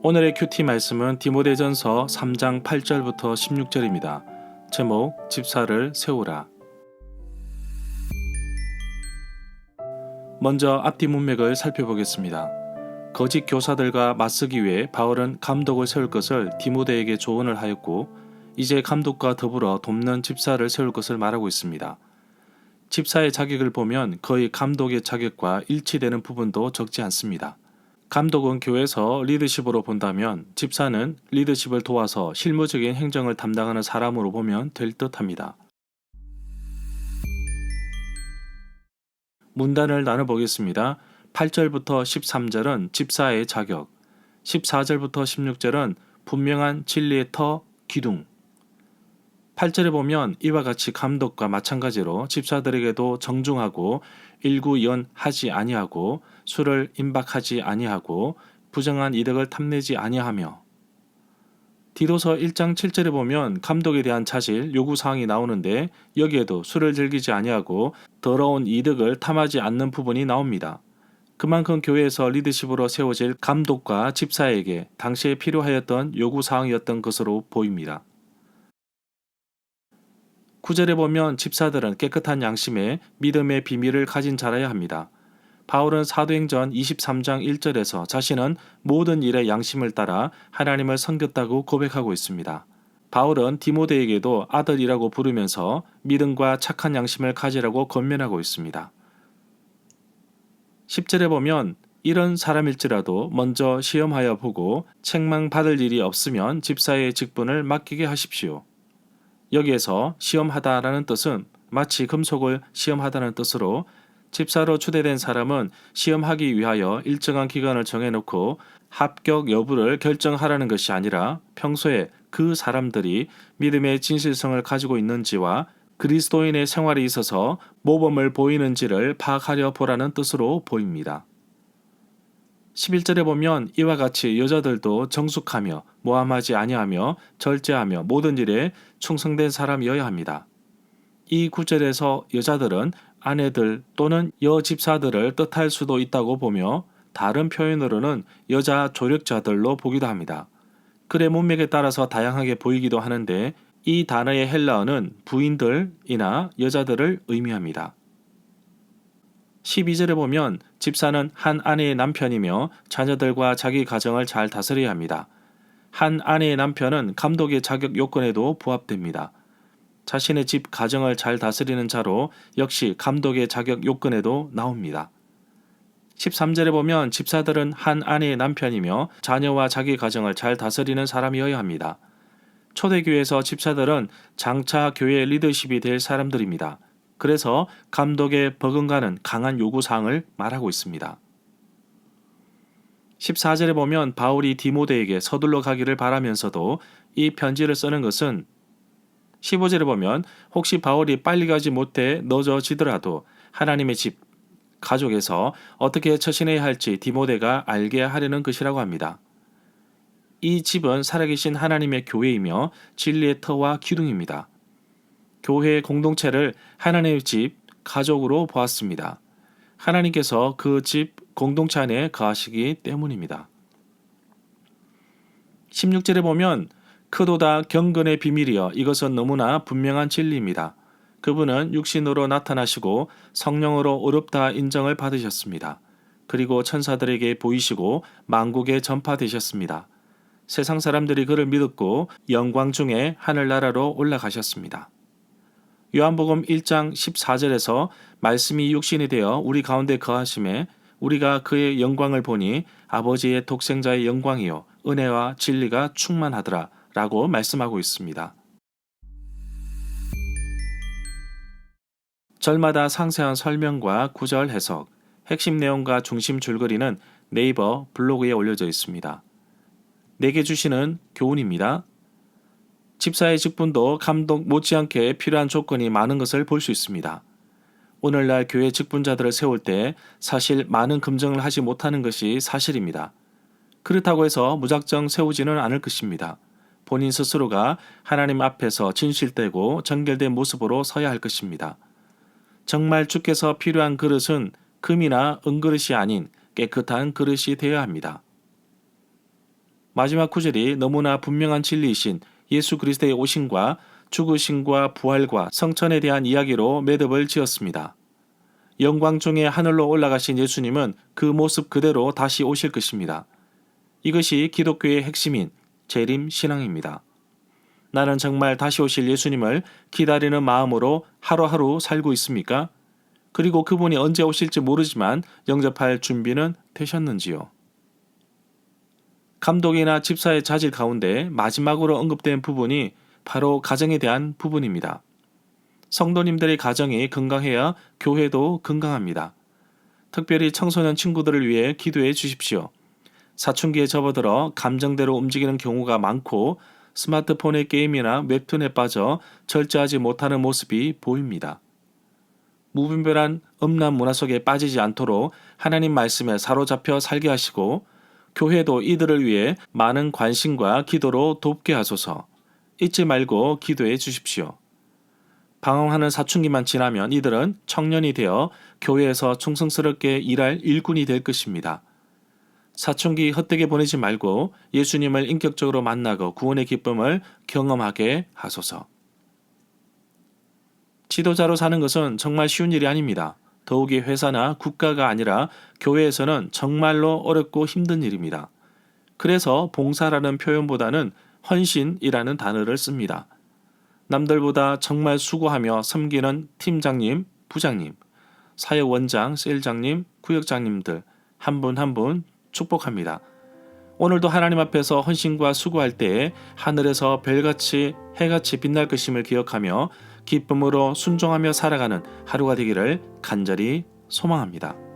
오늘의 큐티 말씀은 디모데전서 3장 8절부터 16절입니다. 제목 집사를 세우라. 먼저 앞뒤 문맥을 살펴보겠습니다. 거짓 교사들과 맞서기 위해 바울은 감독을 세울 것을 디모데에게 조언을 하였고, 이제 감독과 더불어 돕는 집사를 세울 것을 말하고 있습니다. 집사의 자격을 보면 거의 감독의 자격과 일치되는 부분도 적지 않습니다. 감독은 교회에서 리더십으로 본다면 집사는 리더십을 도와서 실무적인 행정을 담당하는 사람으로 보면 될 듯합니다. 문단을 나눠보겠습니다. 8절부터 13절은 집사의 자격, 14절부터 16절은 분명한 진리의 터, 기둥. 8절에 보면 이와 같이 감독과 마찬가지로 집사들에게도 정중하고 일구연하지 아니하고 술을 임박하지 아니하고 부정한 이득을 탐내지 아니하며, 디도서 1장 7절에 보면 감독에 대한 자질, 요구사항이 나오는데 여기에도 술을 즐기지 아니하고 더러운 이득을 탐하지 않는 부분이 나옵니다. 그만큼 교회에서 리더십으로 세워질 감독과 집사에게 당시에 필요하였던 요구사항이었던 것으로 보입니다. 9절에 보면 집사들은 깨끗한 양심에 믿음의 비밀을 가진 자라야 합니다. 바울은 사도행전 23장 1절에서 자신은 모든 일에 양심을 따라 하나님을 섬겼다고 고백하고 있습니다. 바울은 디모데에게도 아들이라고 부르면서 믿음과 착한 양심을 가지라고 권면하고 있습니다. 10절에 보면 이런 사람일지라도 먼저 시험하여 보고 책망받을 일이 없으면 집사의 직분을 맡기게 하십시오. 여기에서 시험하다라는 뜻은 마치 금속을 시험하다는 뜻으로, 집사로 추대된 사람은 시험하기 위하여 일정한 기간을 정해놓고 합격 여부를 결정하라는 것이 아니라 평소에 그 사람들이 믿음의 진실성을 가지고 있는지와 그리스도인의 생활에 있어서 모범을 보이는지를 파악하려 보라는 뜻으로 보입니다. 11절에 보면 이와 같이 여자들도 정숙하며 모함하지 아니하며 절제하며 모든 일에 충성된 사람이어야 합니다. 이 구절에서 여자들은 아내들 또는 여집사들을 뜻할 수도 있다고 보며, 다른 표현으로는 여자 조력자들로 보기도 합니다. 글의 문맥에 따라서 다양하게 보이기도 하는데 이 단어의 헬라어는 부인들이나 여자들을 의미합니다. 12절에 보면 집사는 한 아내의 남편이며 자녀들과 자기 가정을 잘 다스려야 합니다. 한 아내의 남편은 감독의 자격 요건에도 부합됩니다. 자신의 집 가정을 잘 다스리는 자로 역시 감독의 자격 요건에도 나옵니다. 13절에 보면 집사들은 한 아내의 남편이며 자녀와 자기 가정을 잘 다스리는 사람이어야 합니다. 초대교회에서 집사들은 장차 교회의 리더십이 될 사람들입니다. 그래서 감독에 버금가는 강한 요구사항을 말하고 있습니다. 14절에 보면 바울이 디모데에게 서둘러 가기를 바라면서도 이 편지를 쓰는 것은, 15절에 보면 혹시 바울이 빨리 가지 못해 늦어지더라도 하나님의 집, 가족에서 어떻게 처신해야 할지 디모데가 알게 하려는 것이라고 합니다. 이 집은 살아계신 하나님의 교회이며 진리의 터와 기둥입니다. 교회의 공동체를 하나님의 집, 가족으로 보았습니다. 하나님께서 그 집, 공동체 안에 거하시기 때문입니다. 16절에 보면 크도다 경건의 비밀이여 이것은 너무나 분명한 진리입니다. 그분은 육신으로 나타나시고 성령으로 어렵다 인정을 받으셨습니다. 그리고 천사들에게 보이시고 만국에 전파되셨습니다. 세상 사람들이 그를 믿었고 영광 중에 하늘나라로 올라가셨습니다. 요한복음 1장 14절에서 말씀이 육신이 되어 우리 가운데 거하심에 우리가 그의 영광을 보니 아버지의 독생자의 영광이요 은혜와 진리가 충만하더라 라고 말씀하고 있습니다. 절마다 상세한 설명과 구절 해석, 핵심 내용과 중심 줄거리는 네이버 블로그에 올려져 있습니다. 내게 주시는 교훈입니다. 집사의 직분도 감독 못지않게 필요한 조건이 많은 것을 볼 수 있습니다. 오늘날 교회 직분자들을 세울 때 사실 많은 검증을 하지 못하는 것이 사실입니다. 그렇다고 해서 무작정 세우지는 않을 것입니다. 본인 스스로가 하나님 앞에서 진실되고 정결된 모습으로 서야 할 것입니다. 정말 주께서 필요한 그릇은 금이나 은그릇이 아닌 깨끗한 그릇이 되어야 합니다. 마지막 구절이 너무나 분명한 진리이신 예수 그리스도의 오심과 죽으심과 부활과 성천에 대한 이야기로 매듭을 지었습니다. 영광 중에 하늘로 올라가신 예수님은 그 모습 그대로 다시 오실 것입니다. 이것이 기독교의 핵심인 재림 신앙입니다. 나는 정말 다시 오실 예수님을 기다리는 마음으로 하루하루 살고 있습니까? 그리고 그분이 언제 오실지 모르지만 영접할 준비는 되셨는지요? 감독이나 집사의 자질 가운데 마지막으로 언급된 부분이 바로 가정에 대한 부분입니다. 성도님들의 가정이 건강해야 교회도 건강합니다. 특별히 청소년 친구들을 위해 기도해 주십시오. 사춘기에 접어들어 감정대로 움직이는 경우가 많고 스마트폰의 게임이나 웹툰에 빠져 절제하지 못하는 모습이 보입니다. 무분별한 음란 문화 속에 빠지지 않도록 하나님 말씀에 사로잡혀 살게 하시고 교회도 이들을 위해 많은 관심과 기도로 돕게 하소서. 잊지 말고 기도해 주십시오. 방황하는 사춘기만 지나면 이들은 청년이 되어 교회에서 충성스럽게 일할 일꾼이 될 것입니다. 사춘기 헛되게 보내지 말고 예수님을 인격적으로 만나고 구원의 기쁨을 경험하게 하소서. 지도자로 사는 것은 정말 쉬운 일이 아닙니다. 더욱이 회사나 국가가 아니라 교회에서는 정말로 어렵고 힘든 일입니다. 그래서 봉사라는 표현보다는 헌신이라는 단어를 씁니다. 남들보다 정말 수고하며 섬기는 팀장님, 부장님, 사역원장, 셀장님, 구역장님들 한 분 한 분 축복합니다. 오늘도 하나님 앞에서 헌신과 수고할 때에 하늘에서 별같이 해같이 빛날 것임을 기억하며 기쁨으로 순종하며 살아가는 하루가 되기를 간절히 소망합니다.